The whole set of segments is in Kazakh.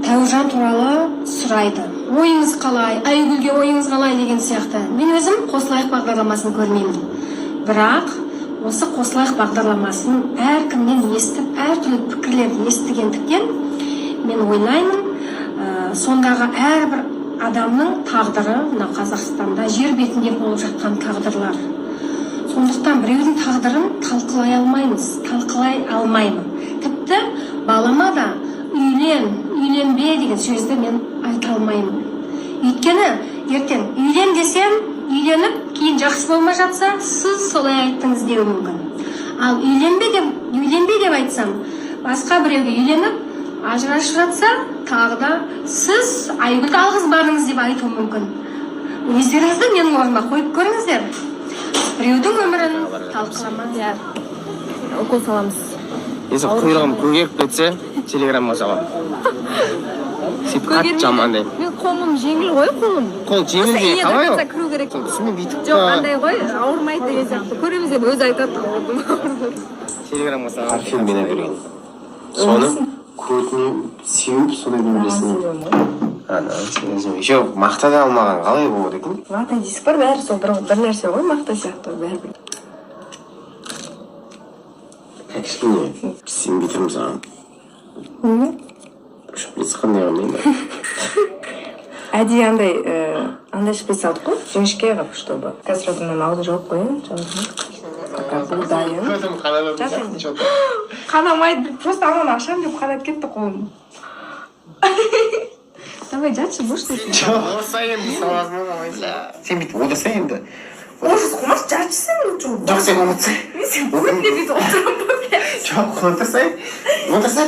Тәужан туралы сұрайды. Ойыңыз қалай, Айгүлге ойыңыз қалай деген сияқты. Мен өзім Қосылайық бағдарламасын көрмеймін. Бірақ осы Қосылайық бағдарламасын әркімнен естіп, әртүрлі пікірлерді естігендіктен мен ойлаймын, сондағы әрбір адамның тағдыры мына Қазақстанда жер бетінде болып жатқан тағдырлар. Сондықтан біреудің тағдырын талқылай алмаймын. Тіпті балама да үйленбе деген сөзді мен айта алмаймын. Өйткені ертең үйлен десем, үйленіп кейін жақсы болмай жатса, сіз солай айттыңыз деуі мүмкін. Ал үйленбе деп айтсам, басқа біреуге үйленіп ажырасып жатса, тағы да сіз Айгүлді алғыз бардыңыз деп айтуы мүмкін. Өздеріңізді менің орныма қойып көріңіздер. Біреудің өмірін талқыламаңыздар. Укол саламыз. Если құйрығым көгеріп кетсе, телеграмға салам. Сөйтіп қатты жамандай. Мен қолым жеңіл ғой, қолым. Қол жеңіл де қалай ол? Кіру керек. Түсіме бүйтіп Жоқ, андай ғой, ауырмайды деген сияқты. Көреміз деп өзі айтады. Телеграмға салам. Парфюм менен берген. Соны көтіне сеуіп, содай бересің. Еще мақта да алмаған қалай болады екен? Мақта дейсіз бар, бәрі сол бір нәрсе ғой, мақта сияқты бәрі. Кішкене сенбей тұрмын саған. Шприц қандай қылмайын. Әдейі андай шприц алдық қой, жіңішке қылып, чтобы қазір адамның ауды жоқ қой, бұл дайын. Қанамайды, просто ананы ашам деп қанап кетті қолым. Давай жатшы, бош дейсің. Жоқ, оса енді салазына қалайса. Сен бүйтіп одаса енді. Ожыз қомаш, жатшысың. Жоқ, сен ұмытсың. Мен көтіне бүйтіп отырам ба? Жоқ, отырсай,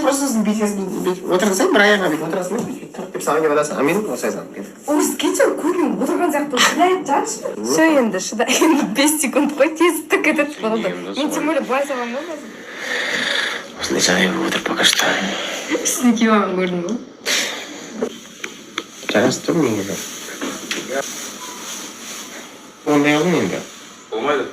просто өзің бүйтесің. Отырсай, бір аяғына бүйтіп отырасың, бүйтіп тұрып деп саған келіп адасың. А мен осайсам. Ожыз кетші, көтіне отырған сияқты шыдайып жатшы. Все енді, шыдай, 5 секунд қой, тезітті кетіп болды. Мен тем более былай салам ғой қазір. Осындай жағдай болып отыр пока что. Үстіне киіп алған көрдің бе? Жарасып тұр негізі. Ондай қылың енді. Болмайды.